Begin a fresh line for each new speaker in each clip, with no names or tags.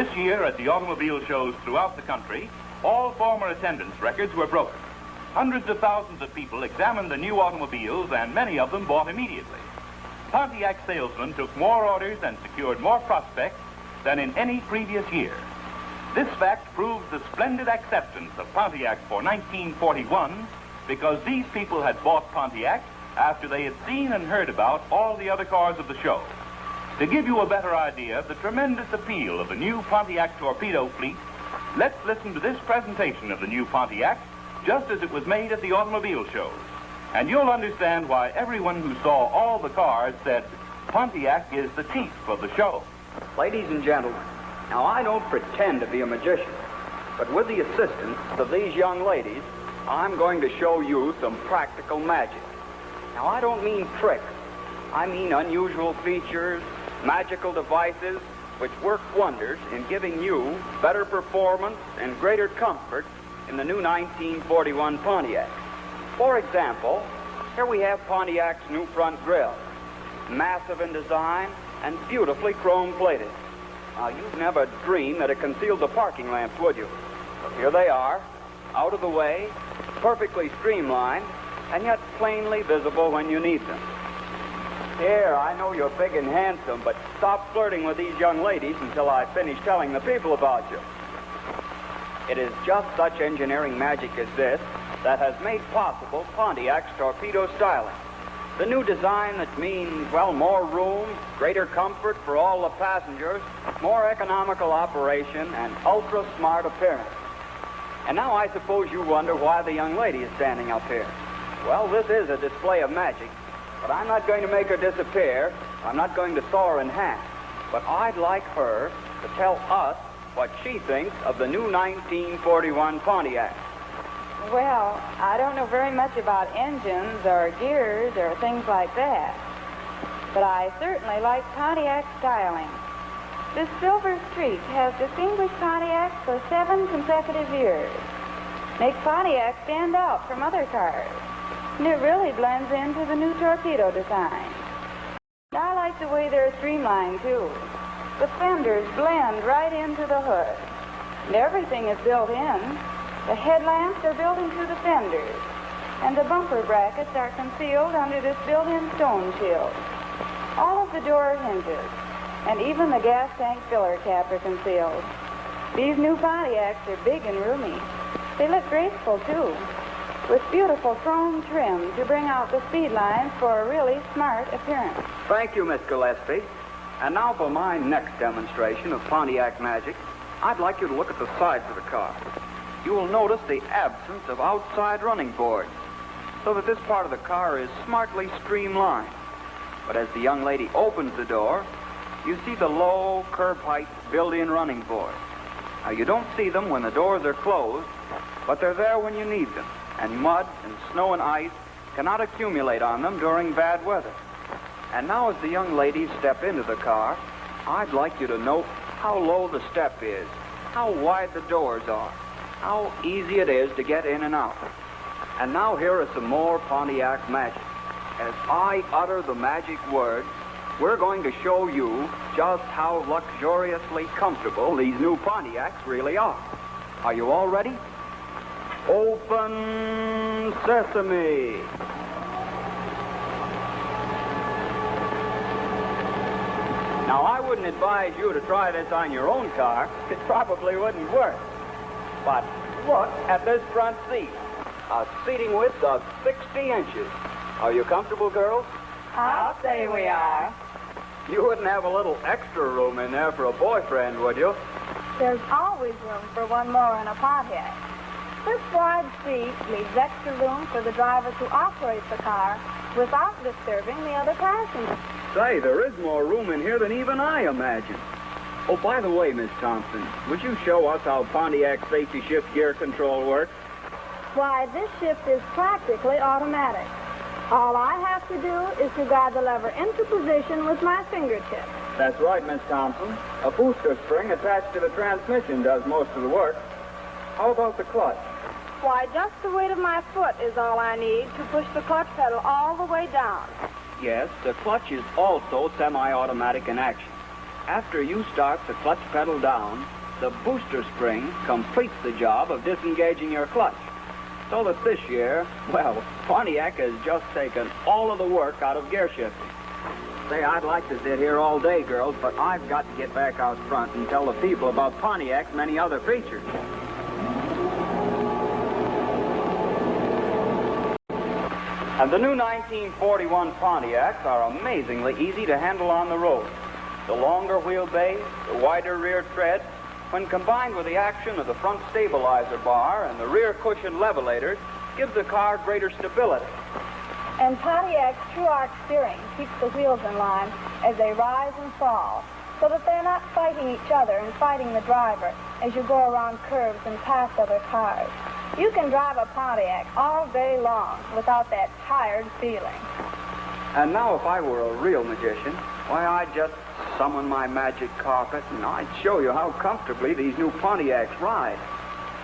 This year at the automobile shows throughout the country, all former attendance records were broken. Hundreds of thousands of people examined the new automobiles, and many of them bought immediately. Pontiac salesmen took more orders and secured more prospects than in any previous year. This fact proves the splendid acceptance of Pontiac for 1941, because these people had bought Pontiac after they had seen and heard about all the other cars of the show. To give you a better idea of the tremendous appeal of the new Pontiac torpedo fleet, let's listen to this presentation of the new Pontiac just as it was made at the automobile shows. And you'll understand why everyone who saw all the cars said Pontiac is the chief of the show.
Ladies and gentlemen, now I don't pretend to be a magician, but with the assistance of these young ladies, I'm going to show you some practical magic. Now I don't mean tricks. I mean unusual features, magical devices which work wonders in giving you better performance and greater comfort in the new 1941 Pontiac. For example, here we have Pontiac's new front grille, massive in design and beautifully chrome-plated. Now, you'd never dream that it concealed the parking lamps, would you? But here they are, out of the way, perfectly streamlined, and yet plainly visible when you need them. Here, I know you're big and handsome, but stop flirting with these young ladies until I finish telling the people about you. It is just such engineering magic as this that has made possible Pontiac's torpedo styling. The new design that means, well, more room, greater comfort for all the passengers, more economical operation, and ultra-smart appearance. And now I suppose you wonder why the young lady is standing up here. Well, this is a display of magic, but I'm not going to make her disappear. I'm not going to saw her in half. But I'd like her to tell us what she thinks of the new 1941 Pontiac.
Well, I don't know very much about engines or gears or things like that, but I certainly like Pontiac styling. This silver streak has distinguished Pontiac for 7 consecutive years. Makes Pontiac stand out from other cars, and it really blends into the new torpedo design. I like the way they're streamlined, too. The fenders blend right into the hood, and everything is built in. The headlamps are built into the fenders, and the bumper brackets are concealed under this built-in stone shield. All of the door hinges, and even the gas tank filler cap are concealed. These new Pontiacs are big and roomy. They look graceful, too, with beautiful chrome trim to bring out the speed lines for a really smart appearance.
Thank you, Miss Gillespie. And now for my next demonstration of Pontiac magic, I'd like you to look at the sides of the car. You will notice the absence of outside running boards, so that this part of the car is smartly streamlined. But as the young lady opens the door, you see the low curb height built-in running boards. Now, you don't see them when the doors are closed, but they're there when you need them, and mud and snow and ice cannot accumulate on them during bad weather. And now as the young ladies step into the car, I'd like you to note how low the step is, how wide the doors are, how easy it is to get in and out. And now here is some more Pontiac magic. As I utter the magic word, we're going to show you just how luxuriously comfortable these new Pontiacs really are. Are you all ready? Open sesame! Now, I wouldn't advise you to try this on your own car. It probably wouldn't work. But look at this front seat. A seating width of 60 inches. Are you comfortable, girls?
I'll say we are.
You wouldn't have a little extra room in there for a boyfriend, would you?
There's always room for one more in a Pontiac. This wide seat leaves extra room for the driver to operate the car without disturbing the other passengers.
Say, there is more room in here than even I imagined. Oh, by the way, Miss Thompson, would you show us how Pontiac's safety shift gear control works?
Why, this shift is practically automatic. All I have to do is to guide the lever into position with my fingertips.
That's right, Miss Thompson. A booster spring attached to the transmission does most of the work. How about the clutch?
Why, just the weight of my foot is all I need to push the clutch pedal all the way down.
Yes, the clutch is also semi-automatic in action. After you start the clutch pedal down, the booster spring completes the job of disengaging your clutch. So that this year, well, Pontiac has just taken all of the work out of gear shifting. Say, I'd like to sit here all day, girls, but I've got to get back out front and tell the people about Pontiac's many other features. And the new 1941 Pontiacs are amazingly easy to handle on the road. The longer wheelbase, the wider rear tread, when combined with the action of the front stabilizer bar and the rear cushion levelators, gives the car greater stability.
And Pontiac's true arc steering keeps the wheels in line as they rise and fall, so that they're not fighting each other and fighting the driver as you go around curves and past other cars. You can drive a Pontiac all day long without that tired feeling.
And now if I were a real magician, why, I'd just summon my magic carpet and I'd show you how comfortably these new Pontiacs ride.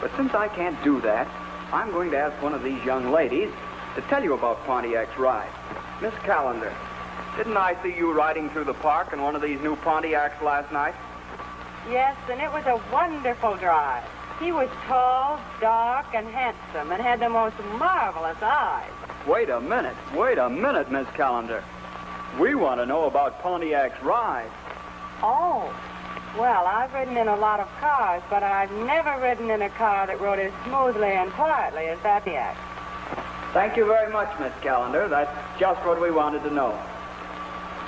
But since I can't do that, I'm going to ask one of these young ladies to tell you about Pontiac's ride. Miss Callender, didn't I see you riding through the park in one of these new Pontiacs last night?
Yes, and it was a wonderful drive. He was tall, dark, and handsome, and had the most marvelous eyes.
Wait a minute, Miss Callender. We want to know about Pontiac's ride.
Oh, well, I've ridden in a lot of cars, but I've never ridden in a car that rode as smoothly and quietly as that Pontiac.
Thank you very much, Miss Callender. That's just what we wanted to know.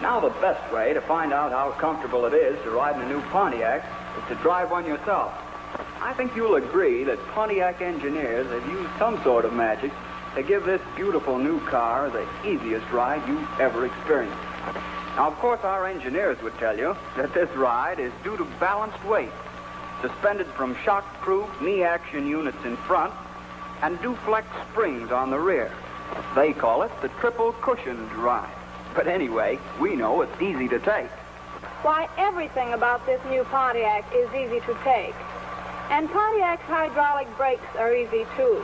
Now, the best way to find out how comfortable it is to ride in a new Pontiac is to drive one yourself. I think you'll agree that Pontiac engineers have used some sort of magic to give this beautiful new car the easiest ride you've ever experienced. Now, of course, our engineers would tell you that this ride is due to balanced weight, suspended from shock-proof knee-action units in front and Duflex springs on the rear. They call it the triple cushioned ride. But anyway, we know it's easy to take.
Why, everything about this new Pontiac is easy to take. And Pontiac's hydraulic brakes are easy, too.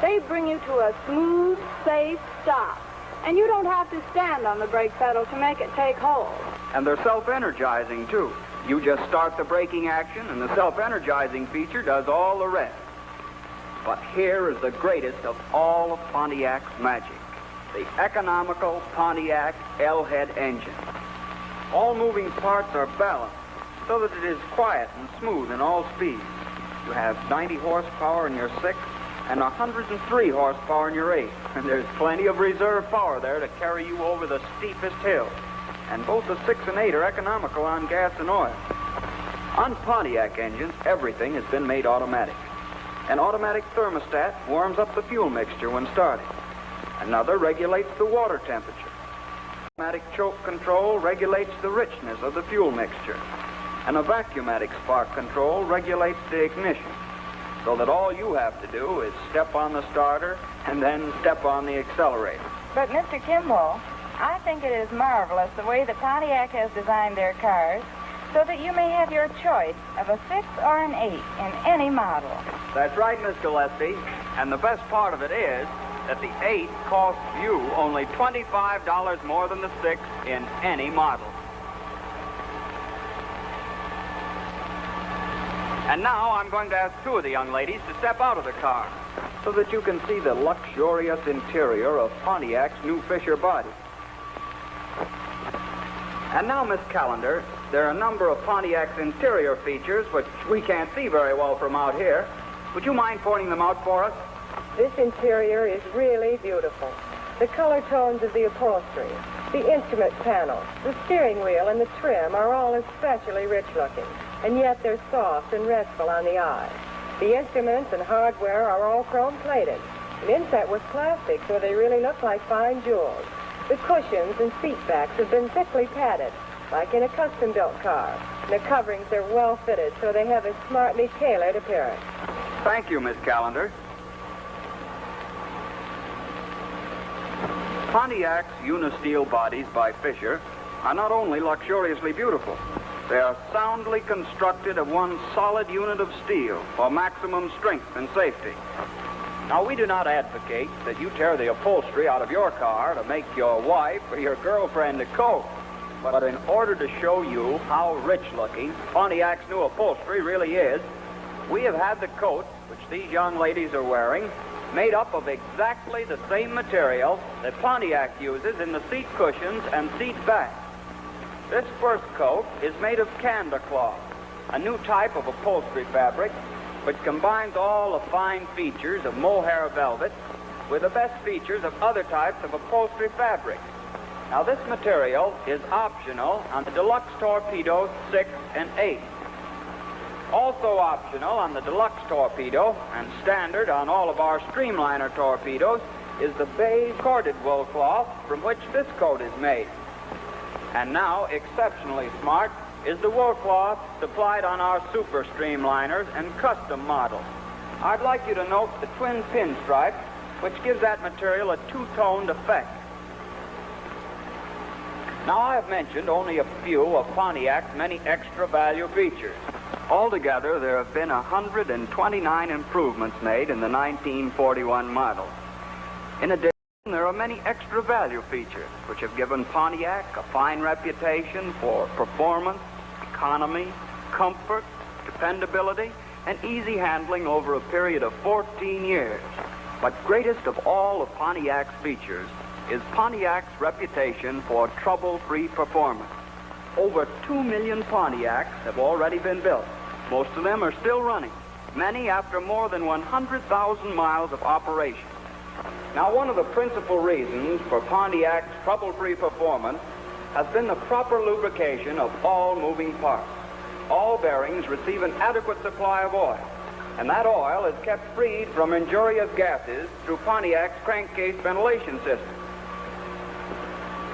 They bring you to a smooth, safe stop. And you don't have to stand on the brake pedal to make it take hold.
And they're self-energizing, too. You just start the braking action, and the self-energizing feature does all the rest. But here is the greatest of all of Pontiac's magic, the economical Pontiac L-head engine. All moving parts are balanced so that it is quiet and smooth in all speeds. You have 90 horsepower in your 6 and 103 horsepower in your 8. And there's plenty of reserve power there to carry you over the steepest hill. And both the 6 and 8 are economical on gas and oil. On Pontiac engines, everything has been made automatic. An automatic thermostat warms up the fuel mixture when starting. Another regulates the water temperature. Automatic choke control regulates the richness of the fuel mixture. And a vacuumatic spark control regulates the ignition, so that all you have to do is step on the starter and then step on the accelerator.
But, Mr. Kimball, I think it is marvelous the way that Pontiac has designed their cars so that you may have your choice of a 6 or an 8 in any model.
That's right, Miss Gillespie. And the best part of it is that the 8 costs you only $25 more than the 6 in any model. And now I'm going to ask 2 of the young ladies to step out of the car so that you can see the luxurious interior of Pontiac's new Fisher body. And now, Miss Callender, there are a number of Pontiac's interior features which we can't see very well from out here. Would you mind pointing them out for us?
This interior is really beautiful. The color tones of the upholstery, the instrument panel, the steering wheel, and the trim are all especially rich-looking, and yet they're soft and restful on the eye. The instruments and hardware are all chrome-plated and inset with plastic, so they really look like fine jewels. The cushions and seat backs have been thickly padded, like in a custom-built car. And the coverings are well-fitted, so they have a smartly tailored appearance.
Thank you, Miss Callender. Pontiac's Unisteel bodies by Fisher are not only luxuriously beautiful, they are soundly constructed of one solid unit of steel for maximum strength and safety. Now, we do not advocate that you tear the upholstery out of your car to make your wife or your girlfriend a coat. But in order to show you how rich-looking Pontiac's new upholstery really is, we have had the coats, which these young ladies are wearing, made up of exactly the same material that Pontiac uses in the seat cushions and seat backs. This first coat is made of Canada cloth, a new type of upholstery fabric which combines all the fine features of mohair velvet with the best features of other types of upholstery fabric. Now, this material is optional on the Deluxe Torpedo 6 and 8. Also optional on the Deluxe Torpedo and standard on all of our Streamliner torpedoes is the beige corded wool cloth from which this coat is made. And now, exceptionally smart, is the wool cloth supplied on our Super Streamliners and custom models. I'd like you to note the twin pinstripe, which gives that material a two-toned effect. Now, I have mentioned only a few of Pontiac's many extra value features. Altogether, there have been 129 improvements made in the 1941 model. In addition, there are many extra value features which have given Pontiac a fine reputation for performance, economy, comfort, dependability, and easy handling over a period of 14 years. But greatest of all of Pontiac's features is Pontiac's reputation for trouble-free performance. Over 2 million Pontiacs have already been built. Most of them are still running, many after more than 100,000 miles of operation. Now, one of the principal reasons for Pontiac's trouble-free performance has been the proper lubrication of all moving parts. All bearings receive an adequate supply of oil, and that oil is kept freed from injurious gases through Pontiac's crankcase ventilation system.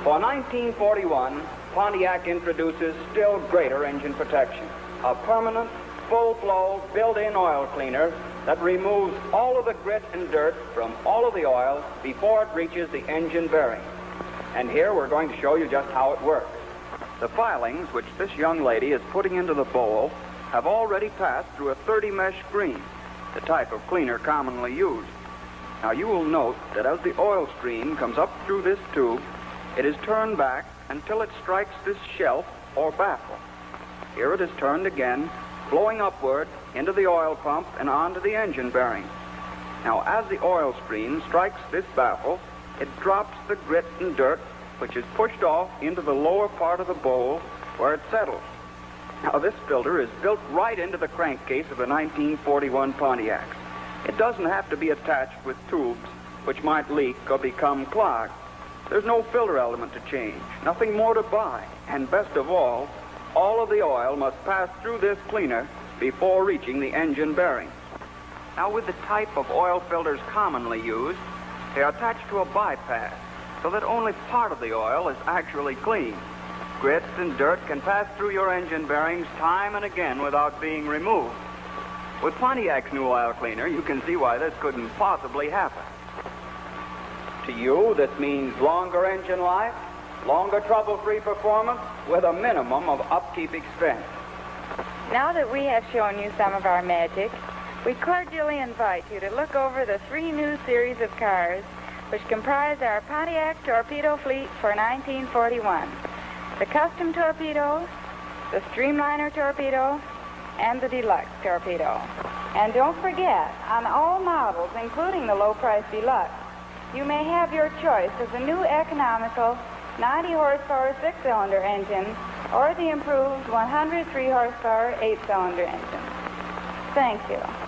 For 1941, Pontiac introduces still greater engine protection, a permanent, full-flow, built-in oil cleaner that removes all of the grit and dirt from all of the oil before it reaches the engine bearing. And here we're going to show you just how it works. The filings which this young lady is putting into the bowl have already passed through a 30-mesh screen, the type of cleaner commonly used. Now, you will note that as the oil stream comes up through this tube, it is turned back until it strikes this shelf or baffle. Here it is turned again, flowing upward into the oil pump and onto the engine bearing. Now, as the oil stream strikes this baffle, it drops the grit and dirt, which is pushed off into the lower part of the bowl where it settles. Now, this filter is built right into the crankcase of the 1941 Pontiacs. It doesn't have to be attached with tubes which might leak or become clogged. There's no filter element to change, nothing more to buy, and best of all of the oil must pass through this cleaner before reaching the engine bearing. Now, with the type of oil filters commonly used, they are attached to a bypass so that only part of the oil is actually clean. Grits and dirt can pass through your engine bearings time and again without being removed. With Pontiac's new oil cleaner, you can see why this couldn't possibly happen. To you, this means longer engine life, longer trouble-free performance, with a minimum of upkeep expense.
Now that we have shown you some of our magic, we cordially invite you to look over the 3 new series of cars which comprise our Pontiac torpedo fleet for 1941. The Custom Torpedo, the Streamliner Torpedo, and the Deluxe Torpedo. And don't forget, on all models, including the low-price Deluxe, you may have your choice of the new economical 90-horsepower 6-cylinder engine or the improved 103-horsepower 8-cylinder engine. Thank you.